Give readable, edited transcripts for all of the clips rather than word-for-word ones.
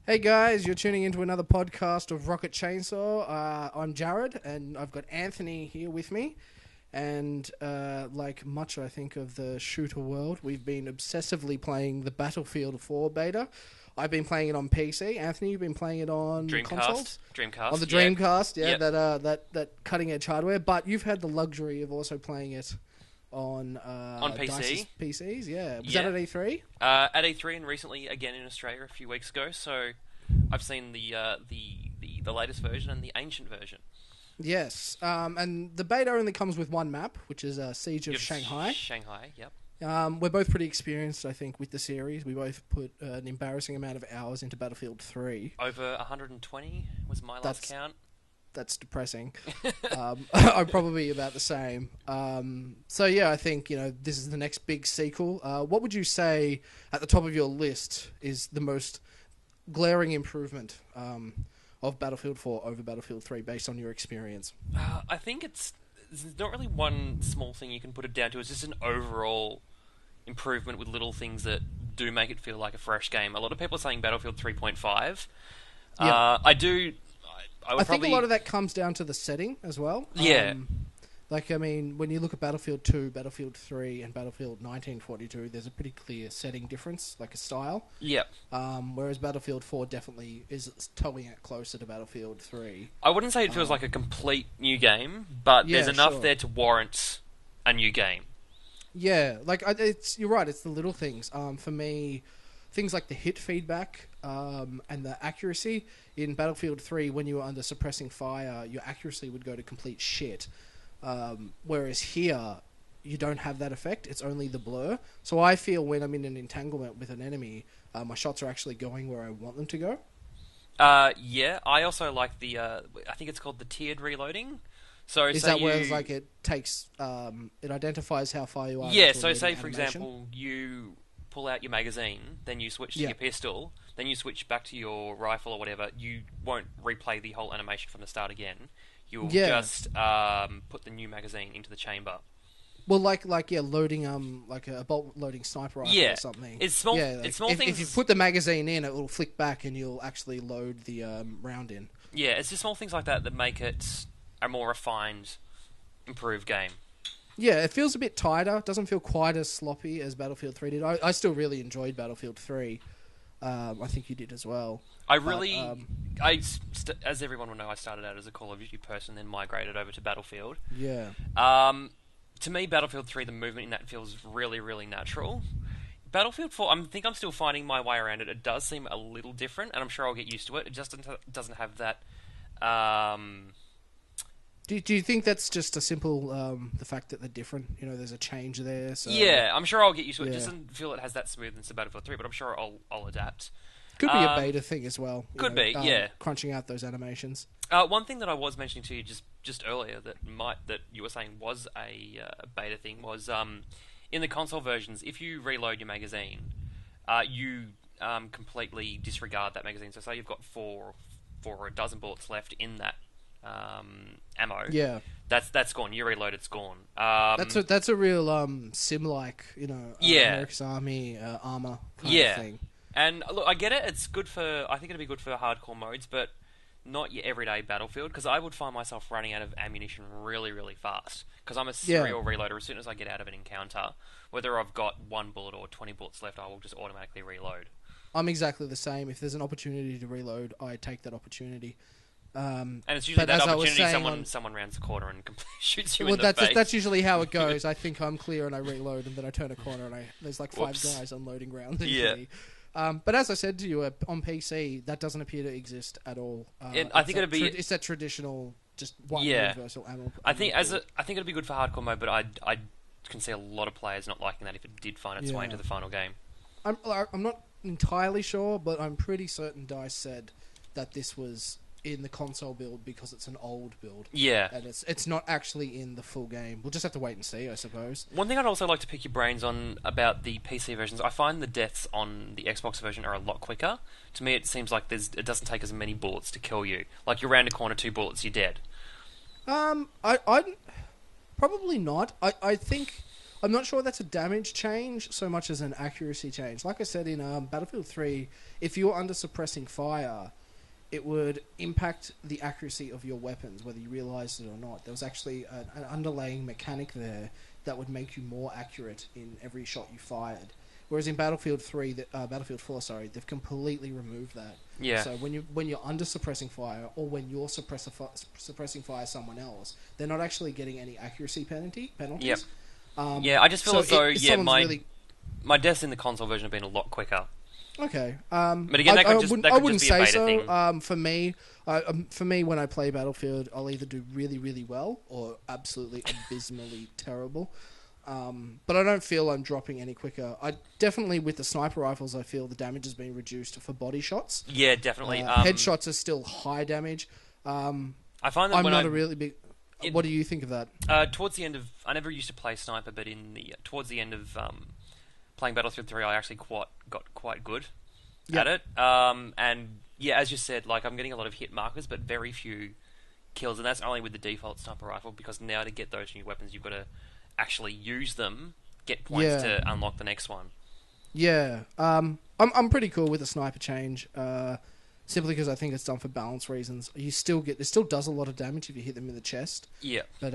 Hey guys, you're tuning into another podcast of Rocket Chainsaw. I'm Jarrod, and I've got Anthony here with me. And like much, I think, of the shooter world, we've been obsessively playing the Battlefield 4 beta. I've been playing it on PC. Anthony, you've been playing it on consoles? Dreamcast. On the Yeah. Dreamcast, yeah, Yep. that cutting edge hardware. But you've had the luxury of also playing it on PC. Dice's PCs. Yeah, was Yeah. that at E3? At E3 and recently again in Australia a few weeks ago. So I've seen the latest version and the ancient version. Yes, and the beta only comes with one map, which is Siege of You've Shanghai. Shanghai. Yep. We're both pretty experienced, I think, with the series. We both put an embarrassing amount of hours into Battlefield 3. Over 120 was my last count. That's depressing. I'm probably about the same. So yeah, I think this is the next big sequel. What would you say at the top of your list is the most glaring improvement of Battlefield 4 over Battlefield 3 based on your experience? I think there's not really one small thing you can put it down to. It's just an overall improvement with little things that do make it feel like a fresh game. A lot of people are saying Battlefield 3.5. Yeah. I think a lot of that comes down to the setting as well. Yeah. When you look at Battlefield 2, Battlefield 3, and Battlefield 1942, there's a pretty clear setting difference, like a style. Yep. Whereas Battlefield 4 definitely is towing it closer to Battlefield 3. I wouldn't say it feels like a complete new game, but Yeah, there's enough sure. there to warrant a new game. Yeah, you're right, it's the little things. For me, things like the hit feedback and the accuracy. In Battlefield 3, when you were under suppressing fire, your accuracy would go to complete shit. Whereas here, you don't have that effect. It's only the blur. So I feel when I'm in an entanglement with an enemy, my shots are actually going where I want them to go. Yeah, I also like the, I think it's called the tiered reloading. So Is say that where you... it's like it takes, it identifies how far you are? Yeah, into a so moving say for animation? example, you pull out your magazine, then you switch to Yeah. your pistol, then you switch back to your rifle or whatever, you won't replay the whole animation from the start again. You'll Yeah. just put the new magazine into the chamber. Well, loading like a bolt loading sniper rifle Yeah. or something. It's small. Yeah, It's small if things. you put the magazine in, it will flick back and you'll actually load the round in. Yeah, it's just small things like that that make it a more refined, improved game. Yeah, it feels a bit tighter. It doesn't feel quite as sloppy as Battlefield 3 did. I still really enjoyed Battlefield 3. I think you did as well. I really, as everyone will know, I started out as a Call of Duty person, then migrated over to Battlefield. Yeah. To me, Battlefield 3, the movement in that feels really, really natural. Battlefield 4, I think I'm still finding my way around it. It does seem a little different, and I'm sure I'll get used to it. It just doesn't have that... Do you think that's just a simple the fact that they're different? There's a change there. So Yeah, I'm sure I'll get used to it. It Yeah. doesn't feel it has that smoothness to Battlefield 3, but I'm sure I'll adapt. could be a beta thing as well. Could be, yeah. Crunching out those animations. One thing that I was mentioning to you just earlier that you were saying was a beta thing was in the console versions, if you reload your magazine, you completely disregard that magazine. So say you've got four or a dozen bullets left in that ammo. Yeah. That's gone. You reload, it's gone. That's a real sim-like, Yeah. America's Army armor kind Yeah. of thing. And look, I get it. It's good for. I think it'd be good for hardcore modes, but not your everyday Battlefield. Because I would find myself running out of ammunition really, really fast. Because I'm a serial reloader. As soon as I get out of an encounter, whether I've got 1 bullet or 20 bullets left, I will just automatically reload. I'm exactly the same. If there's an opportunity to reload, I take that opportunity. And it's usually but that as I was opportunity. saying Someone rounds the corner and shoots you Well, in the face. that's usually how it goes. I think I'm clear and I reload, and then I turn a corner and there's like 5 Whoops. guys unloading rounds. into Yeah. me. But as I said to you, on PC, that doesn't appear to exist at all. I think it'd be it's that traditional, just one Yeah. universal ammo. I think it'd be good for hardcore mode, but I can see a lot of players not liking that if it did find its way Yeah. into the final game. I'm not entirely sure, but I'm pretty certain DICE said that this was in the console build because it's an old build. Yeah. And it's not actually in the full game. We'll just have to wait and see, I suppose. One thing I'd also like to pick your brains on about the PC versions, I find the deaths on the Xbox version are a lot quicker. To me, it seems like it doesn't take as many bullets to kill you. Like, you're round a corner, 2 bullets, you're dead. I probably not. I think I'm not sure that's a damage change so much as an accuracy change. Like I said in Battlefield 3, if you're under suppressing fire, it would impact the accuracy of your weapons, whether you realised it or not. There was actually an underlying mechanic there that would make you more accurate in every shot you fired. Whereas in Battlefield 4, they've completely removed that. Yeah. So when you're under suppressing fire, or when you're suppressing fire someone else, they're not actually getting any accuracy penalties. Yep. I just feel as though my deaths in the console version have been a lot quicker. Okay. But again, I wouldn't say so. Thing. For me, when I play Battlefield, I'll either do really, really well or absolutely abysmally terrible. But I don't feel I'm dropping any quicker. I definitely, with the sniper rifles, I feel the damage has been reduced for body shots. Yeah, definitely. Headshots are still high damage. I find that I'm not a really big. What do you think of that? Towards the end of, I never used to play sniper, but towards the end of playing Battlefield 3, I actually got quite good at it. And yeah, as you said, like I'm getting a lot of hit markers, but very few kills, and that's only with the default sniper rifle. Because now to get those new weapons, you've got to actually use them, get points to unlock the next one. Yeah, I'm pretty cool with the sniper change. Simply because I think it's done for balance reasons. It still does a lot of damage if you hit them in the chest. Yeah. But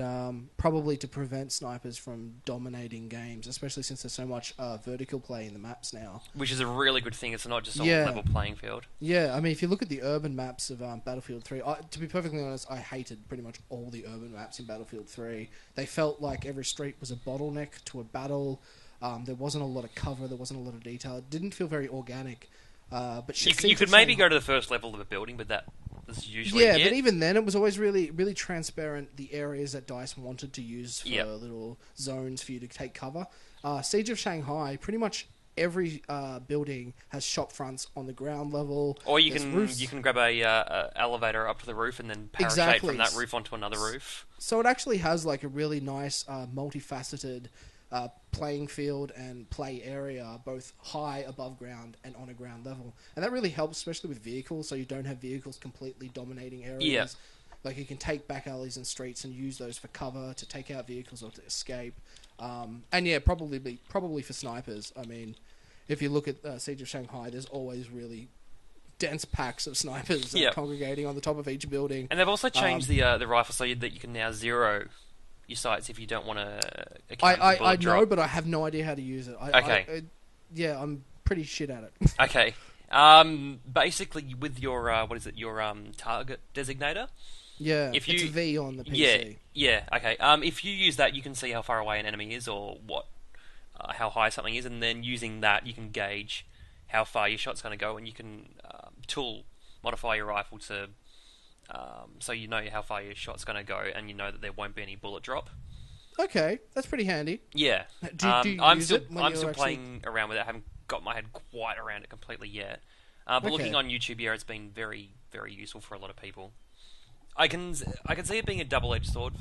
probably to prevent snipers from dominating games, especially since there's so much vertical play in the maps now. Which is a really good thing. It's not just a level playing field. Yeah, I mean, if you look at the urban maps of Battlefield 3, to be perfectly honest, I hated pretty much all the urban maps in Battlefield 3. They felt like every street was a bottleneck to a battle. There wasn't a lot of cover. There wasn't a lot of detail. It didn't feel very organic. But you could maybe go to the first level of a building, but that was usually but even then it was always really, really transparent, the areas that DICE wanted to use for little zones for you to take cover. Siege of Shanghai, pretty much every building has shop fronts on the ground level. Or you can grab a elevator up to the roof and then parachute from that roof onto another roof. So it actually has like a really nice multifaceted playing field and play area, both high above ground and on a ground level, and that really helps, especially with vehicles. So you don't have vehicles completely dominating areas. Yeah. Like you can take back alleys and streets and use those for cover to take out vehicles or to escape. And yeah, probably for snipers. I mean, if you look at Siege of Shanghai, there's always really dense packs of snipers congregating on the top of each building. And they've also changed the rifle so that you can now zero your sights if you don't want to I know, but I have no idea how to use it. I'm pretty shit at it. Okay. Basically, with your target designator. Yeah, it's a V on the PC. Yeah. Okay. If you use that, you can see how far away an enemy is or how high something is, and then using that, you can gauge how far your shot's going to go, and you can tool modify your rifle to. So you know how far your shot's going to go, and you know that there won't be any bullet drop. Okay, that's pretty handy. Yeah. I'm still playing around with it. I haven't got my head quite around it completely yet. But looking on YouTube, it's been very, very useful for a lot of people. I can see it being a double-edged sword.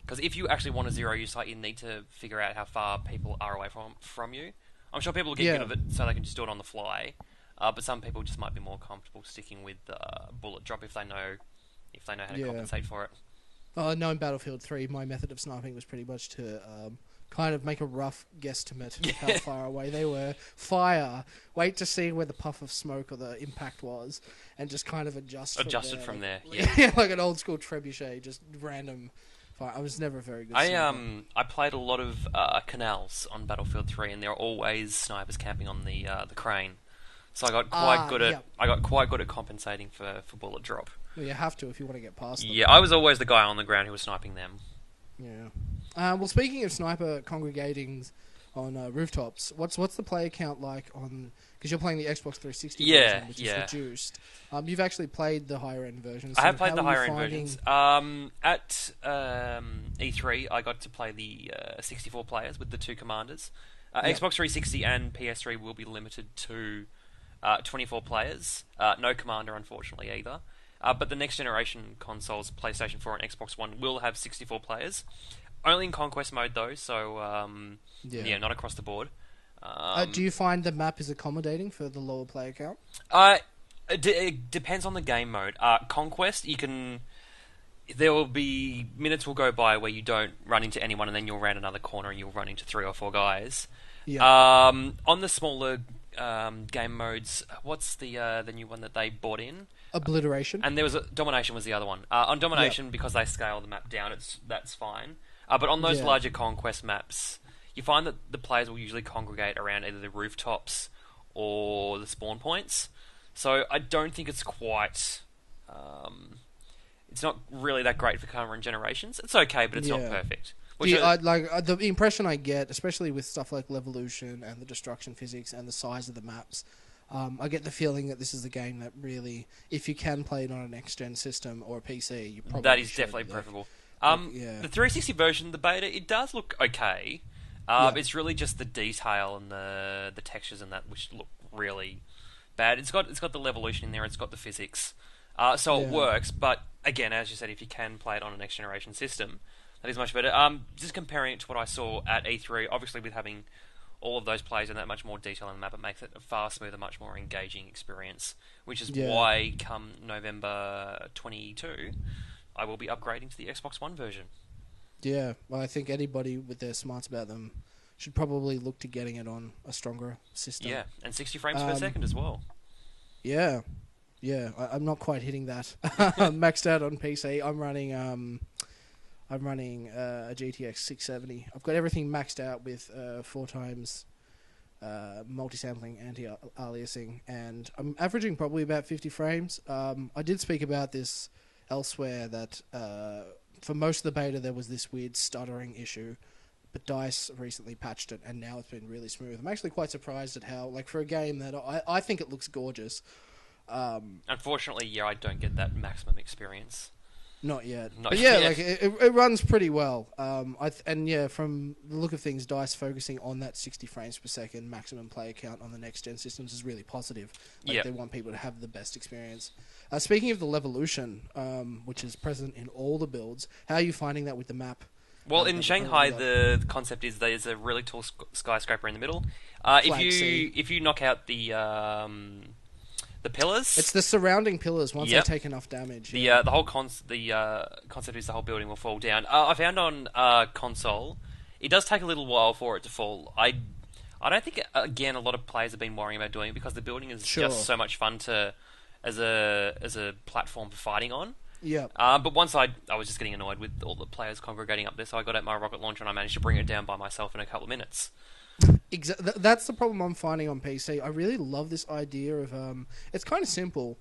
Because if you actually want to zero your sight, you need to figure out how far people are away from you. I'm sure people will get good of it, so they can just do it on the fly. But some people just might be more comfortable sticking with bullet drop if they know how to compensate for it. No, in Battlefield 3, my method of sniping was pretty much to kind of make a rough guesstimate of how far away they were. Fire, wait to see where the puff of smoke or the impact was, and just kind of adjust from there. Yeah, like an old school trebuchet, just random fire. I was never a very good sniper. I played a lot of canals on Battlefield 3, and there are always snipers camping on the crane. So I got quite good at compensating for bullet drop. Well, you have to if you want to get past them. Yeah, I was always the guy on the ground who was sniping them. Yeah. Well, speaking of sniper congregating on rooftops, what's the player count like on? Because you're playing the Xbox 360 version, which is reduced. You've actually played the higher end versions. I have played the higher end versions. At E3, I got to play the 64 players with the two commanders. Xbox 360 and PS3 will be limited to 24 players. No commander, unfortunately, either. But the next generation consoles, PlayStation 4 and Xbox One, will have 64 players. Only in Conquest mode, though, so not across the board. Do you find the map is accommodating for the lower player count? It depends on the game mode. Conquest, you can there will be minutes will go by where you don't run into anyone, and then you'll round another corner and you'll run into 3 or 4 guys. Yeah. On the smaller game modes, what's the new one that they brought in? Obliteration. And there was Domination was the other one. On Domination, because they scale the map down, that's fine. But on those larger conquest maps, you find that the players will usually congregate around either the rooftops or the spawn points. So I don't think it's quite. It's not really that great for current generations. It's okay, but it's not perfect. The impression I get, especially with stuff like Levolution and the destruction physics and the size of the maps, I get the feeling that this is the game that really, if you can play it on a next-gen system or a PC, you probably that is should, definitely preferable. The 360 version, the beta, it does look okay. It's really just the detail and the textures and that which look really bad. It's got the Levolution in there. It's got the physics, so it works. But again, as you said, if you can play it on a next-generation system, that is much better. Just comparing it to what I saw at E3, obviously with having all of those players and that much more detail on the map, it makes it a far smoother, much more engaging experience, which is why come November 22, I will be upgrading to the Xbox One version. Yeah, well, I think anybody with their smarts about them should probably look to getting it on a stronger system. Yeah, and 60 frames per second as well. Yeah, I'm not quite hitting that. I'm maxed out on PC. I'm running a GTX 670. I've got everything maxed out with 4 times multi-sampling, anti-aliasing, and I'm averaging probably about 50 frames. I did speak about this elsewhere, that for most of the beta there was this weird stuttering issue, but DICE recently patched it, and now it's been really smooth. I'm actually quite surprised at how, like, for a game that I think it looks gorgeous. Unfortunately, I don't get that maximum experience. Not yet. Not yet. Like it runs pretty well. From the look of things, DICE focusing on that 60 frames per second maximum player count on the next gen systems is really positive. They want people to have the best experience. Speaking of the Levolution, which is present in all the builds, how are you finding that with the map? Well, in Shanghai, the concept is there's a really tall skyscraper in the middle. If you knock out the pillars, it's the surrounding pillars once they take enough damage. The whole concept is the whole building will fall down. I found on console, it does take a little while for it to fall. I don't think again a lot of players have been worrying about doing it because the building is just so much fun as a platform for fighting on. Yeah. But once I was just getting annoyed with all the players congregating up there, so I got out my rocket launcher and I managed to bring it down by myself in a couple of minutes. That's the problem I'm finding on PC. I really love this idea of it's kind of simple,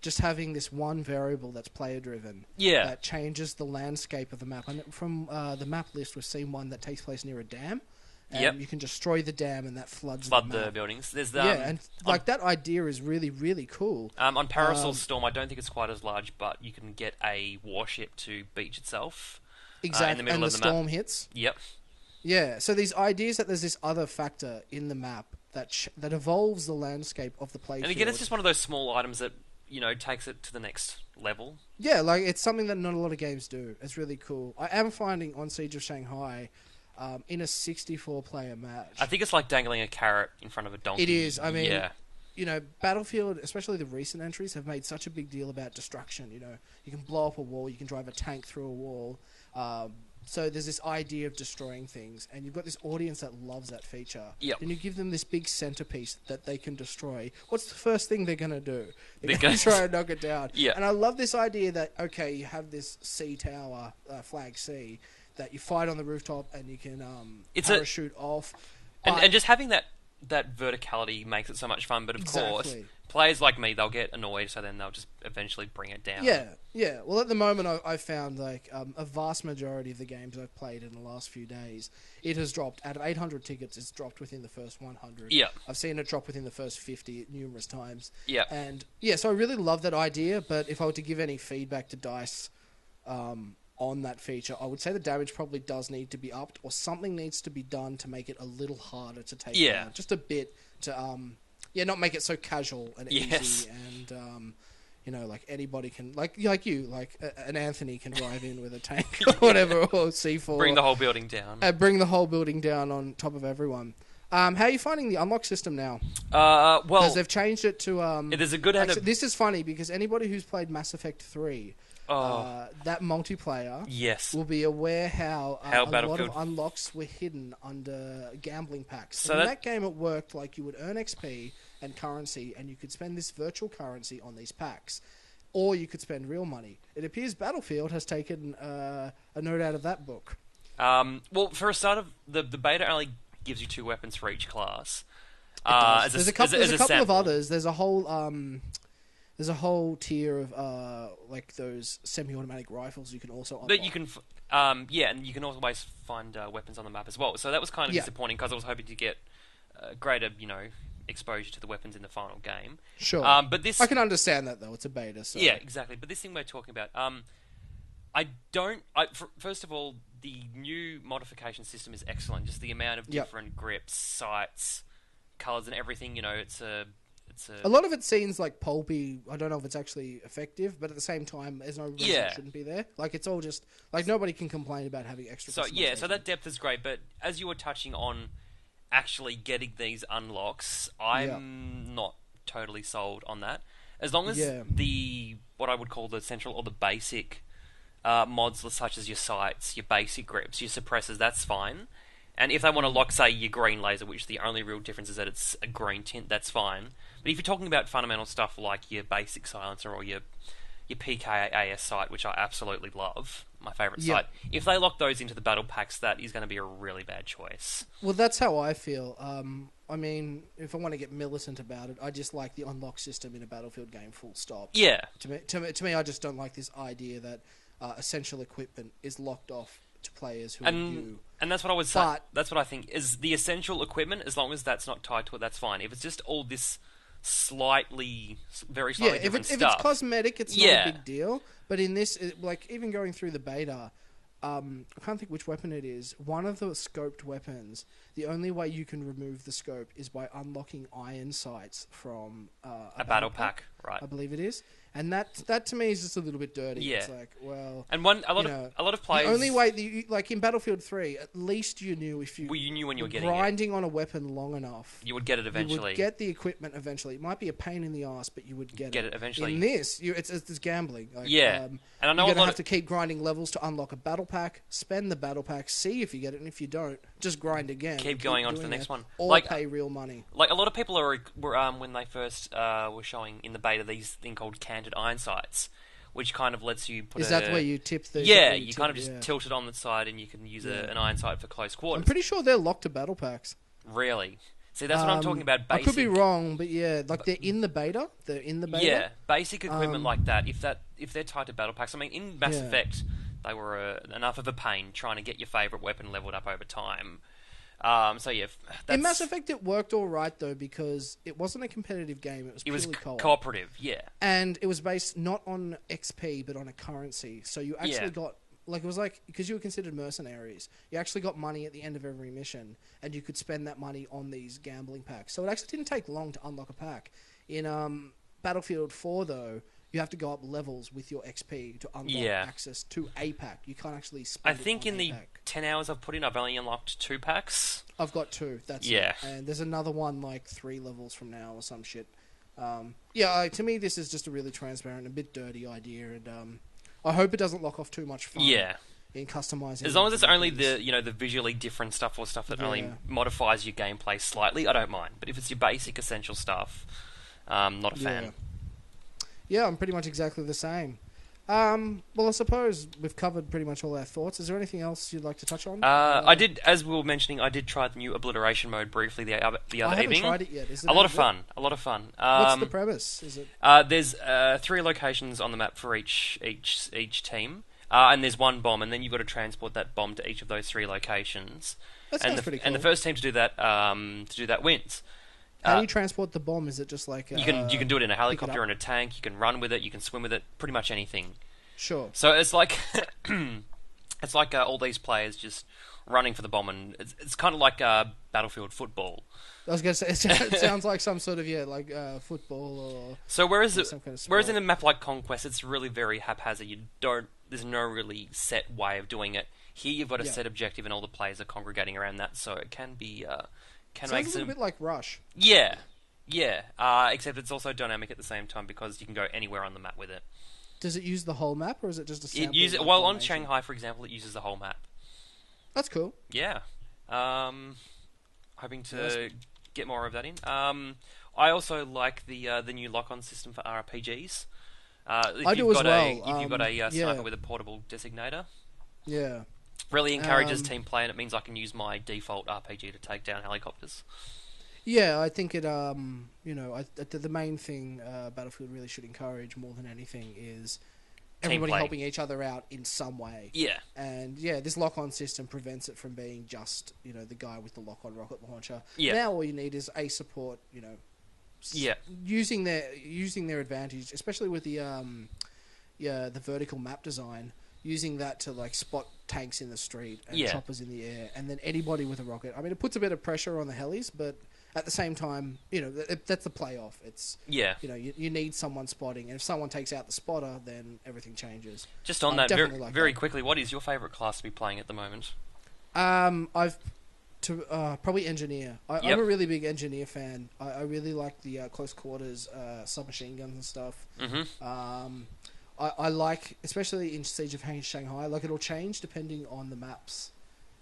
just having this one variable that's player driven. Yeah. That changes the landscape of the map. And from the map list, we've seen one that takes place near a dam. And you can destroy the dam and that floods the buildings. There's and that idea is really, really cool. On Parasol Storm, I don't think it's quite as large, but you can get a warship to beach itself. Exactly, in the middle and of the map. storm hits. Yep. Yeah, so these ideas that there's this other factor in the map that evolves the landscape of the playfield. And again, it's just one of those small items that takes it to the next level. Yeah, like it's something that not a lot of games do. It's really cool. I am finding on Siege of Shanghai, in a 64-player match, I think it's like dangling a carrot in front of a donkey. It is. I mean, Battlefield, especially the recent entries, have made such a big deal about destruction. You can blow up a wall, you can drive a tank through a wall. So there's this idea of destroying things, and you've got this audience that loves that feature. Yep. And you give them this big centerpiece that they can destroy. What's the first thing they're going to do? They're going to try and knock it down. Yeah. And I love this idea that, okay, you have this C tower, flag C, that you fight on the rooftop and you can parachute off. And just having that verticality makes it so much fun, but of course, players like me, they'll get annoyed, so then they'll just eventually bring it down. Yeah. Well, at the moment, I've found a vast majority of the games I've played in the last few days, it has dropped. Out of 800 tickets, it's dropped within the first 100. Yeah. I've seen it drop within the first 50 numerous times. Yeah. And, so I really love that idea, but if I were to give any feedback to DICE on that feature, I would say the damage probably does need to be upped, or something needs to be done to make it a little harder to take down. Just a bit to, not make it so casual and easy, and, like anybody can, like an Anthony can drive in with a tank or whatever, or C4. Bring the whole building down. Bring the whole building down on top of everyone. How are you finding the unlock system now? Well, because they've changed it to. There's a good end. This is funny because anybody who's played Mass Effect 3. that multiplayer Yes. will be aware how, How a lot Battlefield- of unlocks were hidden under gambling packs. So And in that- that game, it worked like you would earn XP and currency, and you could spend this virtual currency on these packs, or you could spend real money. It appears Battlefield has taken a note out of that book. Well, for a start of the beta only gives you 2 weapons for each class. It does. As There's a couple of sample. others. There's a whole tier of like those semi-automatic rifles you can also unlock. But you can, and you can always find weapons on the map as well. So that was kind of disappointing because I was hoping to get greater, exposure to the weapons in the final game. Sure. But this, I can understand that though. It's a beta. So. yeah, exactly. But this thing we're talking about, first of all, the new modification system is excellent. Just the amount of different grips, sights, colors, and everything. It's a lot of it seems like pulpy. I don't know if it's actually effective, but at the same time, there's no reason it shouldn't be there. Like, it's all just like nobody can complain about having extra. So that depth is great. But as you were touching on, actually getting these unlocks, I'm not totally sold on that. As long as the what I would call the central or the basic mods, such as your sights, your basic grips, your suppressors, that's fine. And if they want to lock, say, your green laser, which the only real difference is that it's a green tint, that's fine. But if you're talking about fundamental stuff like your basic silencer or your PKAS sight, which I absolutely love, my favourite sight, if they lock those into the battle packs, that is going to be a really bad choice. Well, that's how I feel. I mean, if I want to get militant about it, I just like the unlock system in a Battlefield game, full stop. Yeah. To me, I just don't like this idea that essential equipment is locked off to players who are new. And that's what I was saying. That's what I think is the essential equipment. As long as that's not tied to it, that's fine. If it's just all this very slightly different stuff. If it's cosmetic, it's not a big deal. But in this, like even going through the beta, I can't think which weapon it is. One of the scoped weapons, the only way you can remove the scope is by unlocking iron sights from a battle pack, right? I believe it is. And that to me is just a little bit dirty. Yeah. It's like, well, and a lot of players. The only way, like in Battlefield 3, at least you knew if you knew when you were getting grinding on a weapon long enough, you would get it eventually. You would get the equipment eventually. It might be a pain in the ass, but you would get it eventually. In this, it's gambling. Like, and I know you're gonna have to keep grinding levels to unlock a battle pack. Spend the battle pack, see if you get it, and if you don't, just grind again. Keep going on to the next one, or pay real money. Like a lot of people were when they first were showing in the beta these thing called canted iron sights, which kind of lets you put. Is that where you tip the? Yeah, you kind of just tilt it on the side, and you can use an iron sight for close quarters. I'm pretty sure they're locked to battle packs. Really? See, that's what I'm talking about. Basic. I could be wrong, but they're in the beta. They're in the beta. Yeah, basic equipment like that. If they're tied to battle packs, I mean, in Mass Effect, they were enough of a pain trying to get your favorite weapon leveled up over time. In Mass Effect it worked all right though because it wasn't a competitive game. It was purely cooperative, and it was based not on XP but on a currency. So you actually got it was like because you were considered mercenaries. You actually got money at the end of every mission, and you could spend that money on these gambling packs. So it actually didn't take long to unlock a pack. In Battlefield 4 though, you have to go up levels with your XP to unlock access to a pack. You can't actually spend I think in the pack. 10 hours I've put in, I've only unlocked 2 packs. I've got 2. That's it. And there's another one like 3 levels from now or some shit. To me this is just a really transparent, a bit dirty idea, and I hope it doesn't lock off too much fun. In customizing. As long as it's only the visually different stuff or stuff that only modifies your gameplay slightly, I don't mind. But if it's your basic essential stuff, not a fan. Yeah, I'm pretty much exactly the same. Well, I suppose we've covered pretty much all our thoughts. Is there anything else you'd like to touch on? I did, as we were mentioning, I did try the new obliteration mode briefly the other evening. I haven't tried it yet. Is it a lot of fun. A lot of fun. What's the premise? Is it? There's 3 locations on the map for each team, and there's 1 bomb, and then you've got to transport that bomb to each of those 3 locations. That sounds pretty cool. And the first team to do that wins. How do you transport the bomb? Is it just like you can do it in a helicopter, in a tank. You can run with it. You can swim with it. Pretty much anything. Sure. So it's like all these players just running for the bomb, and it's kind of like Battlefield football. I was going to say it sounds like some sort of football or. So whereas some kind of whereas in a map like Conquest, it's really very haphazard. There's no really set way of doing it. Here you've got a set objective, and all the players are congregating around that. So it can be. Sounds a little bit like Rush. Yeah. Except it's also dynamic at the same time because you can go anywhere on the map with it. Does it use the whole map, or is it just a sample? It uses of well on formation? Shanghai, for example, it uses the whole map. That's cool. Yeah. Hoping Yeah, that's to get more of that in. I also like the new lock-on system for RPGs. If I you've do as got well. if you've got a Yeah, sniper with a portable designator, yeah. really encourages Um, team play, and it means I can use my default RPG to take down helicopters. Yeah, I think it. The main thing Battlefield really should encourage more than anything is Team everybody play. helping each other out in some way. Yeah. And yeah, this lock-on system prevents it from being just the guy with the lock-on rocket launcher. Yeah. Now all you need is a support. Yeah. Using their advantage, especially with the vertical map design. Using that to like spot tanks in the street and Yeah. choppers in the air, and then anybody with a rocket. I mean, it puts a bit of pressure on the helis, but at the same time, that's the playoff. It's Yeah. you need someone spotting, and if someone takes out the spotter, then everything changes. Just on that, Definitely very, like very that. quickly, what is your favourite class to be playing at the moment? I've probably engineer. Yep. I'm a really big engineer fan. I really like the close quarters submachine guns and stuff. Mm-hmm. I like, especially in Siege of Shanghai, like it'll change depending on the maps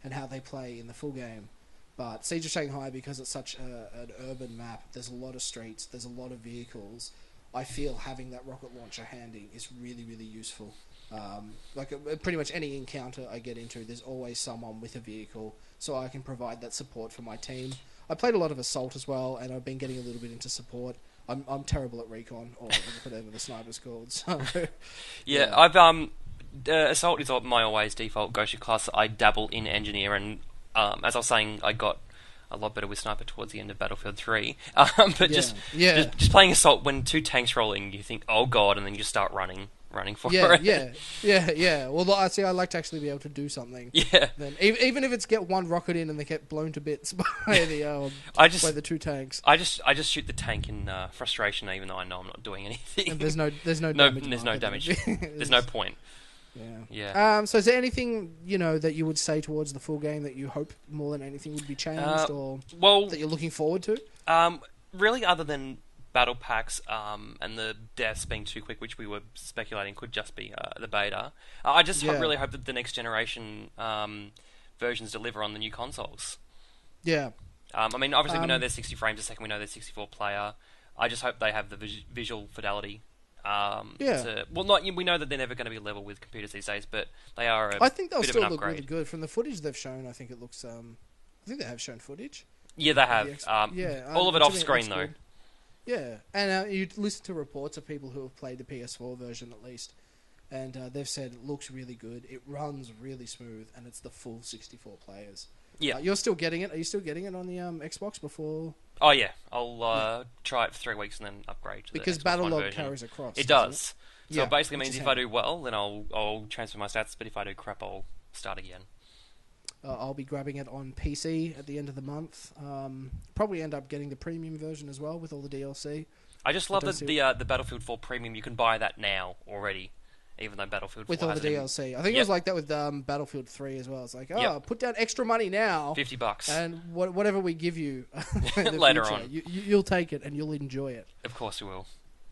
and how they play in the full game. But Siege of Shanghai, because it's such an urban map, there's a lot of streets, there's a lot of vehicles. I feel having that rocket launcher handy is really, really useful. Pretty much any encounter I get into, there's always someone with a vehicle, so I can provide that support for my team. I played a lot of Assault as well, and I've been getting a little bit into support. I'm terrible at recon or whatever the sniper's called. So Yeah, I've Assault is my always default go-to class. I dabble in engineer, and as I was saying, I got a lot better with sniper towards the end of Battlefield 3. But just playing Assault, when two tanks roll in, you think, oh god, and then you just start running for it. Yeah. Well, I see. I like to actually be able to do something. Yeah. Then even if it's get one rocket in and they get blown to bits by the by the two tanks. I just shoot the tank in frustration, even though I know I'm not doing anything. And there's no damage. There's no damage. There's no point. Yeah. So is there anything that you would say towards the full game that you hope more than anything would be changed, or that you're looking forward to? Really, other than battle packs and the deaths being too quick, which we were speculating could just be the beta. I just really hope that the next generation versions deliver on the new consoles. Yeah. I mean, obviously we know there's 60 frames a second, we know there's 64 player. I just hope they have the visual fidelity. We know that they're never going to be level with computers these days, but they are I think they'll bit still of an look upgrade. really good. From the footage they've shown, I think it looks... I think they have shown footage. Yeah, they have. All of it off screen, though. Yeah, and you listen to reports of people who have played the PS4 version at least, and they've said it looks really good, it runs really smooth, and it's the full 64 players. Yeah. You're still getting it? Are you still getting it on the Xbox before? Oh yeah, I'll try it for 3 weeks and then upgrade to because the Xbox One Battlelog version. carries across. It does. So Yeah, it basically which means is if I handy. do well, then I'll transfer my stats, but if I do crap, I'll start again. I'll be grabbing it on PC at the end of the month. Probably end up getting the premium version as well with all the DLC. I just love don't that the Battlefield 4 Premium, you can buy that now already, even though Battlefield 4 With all the hasn't even- DLC. I think it was like that with Battlefield 3 as well. It's like, put down extra money now. $50. And whatever we give you in the Later future, on. you'll take it and you'll enjoy it. Of course you will.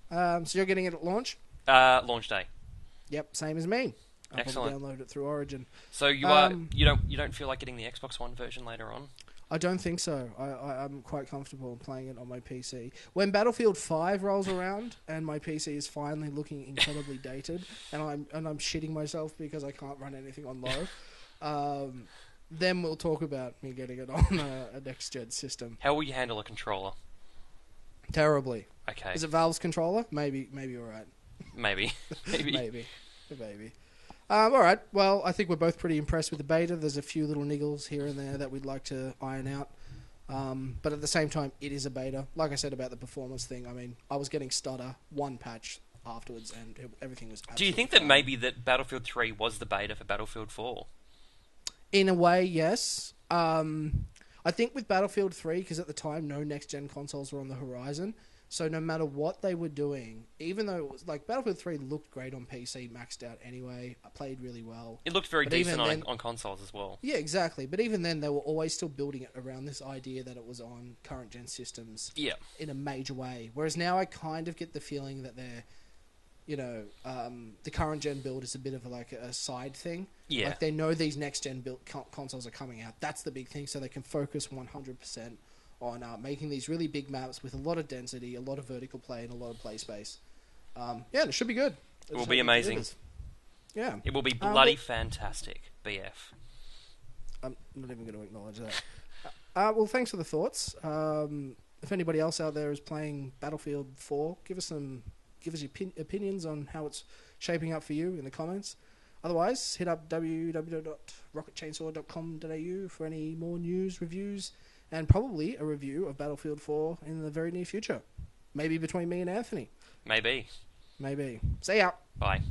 So you're getting it at launch? Launch day. Yep, same as me. I'll Excellent. probably download it through Origin. So you don't feel like getting the Xbox One version later on? I don't think so. I'm quite comfortable playing it on my PC. When Battlefield 5 rolls around and my PC is finally looking incredibly dated, and I'm shitting myself because I can't run anything on low, then we'll talk about me getting it on a next gen system. How will you handle a controller? Terribly. Okay. Is it Valve's controller? Maybe all right. Maybe. Maybe. All right. Well, I think we're both pretty impressed with the beta. There's a few little niggles here and there that we'd like to iron out. But at the same time, it is a beta. Like I said about the performance thing, I mean, I was getting stutter one patch afterwards, and everything was absolutely Do you think that fine. maybe that Battlefield 3 was the beta for Battlefield 4? In a way, yes. I think with Battlefield 3, because at the time no next-gen consoles were on the horizon, so no matter what they were doing, even though it was like Battlefield 3 looked great on PC, maxed out anyway, played really well. It looked very But decent even then- on consoles as well. Yeah, exactly. But even then, they were always still building it around this idea that it was on current-gen systems Yeah. in a major way. Whereas now I kind of get the feeling that they're the current gen build is a bit of like a side thing. Yeah. Like they know these next gen build consoles are coming out. That's the big thing, so they can focus 100% on making these really big maps with a lot of density, a lot of vertical play, and a lot of play space. Yeah, it should be good. It will be amazing. Yeah. It will be bloody fantastic, BF. I'm not even going to acknowledge that. Well, thanks for the thoughts. If anybody else out there is playing Battlefield 4, give us your opinions on how it's shaping up for you in the comments. Otherwise, hit up www.rocketchainsaw.com.au for any more news, reviews, and probably a review of Battlefield 4 in the very near future. Maybe between me and Anthony. Maybe. See ya. Bye.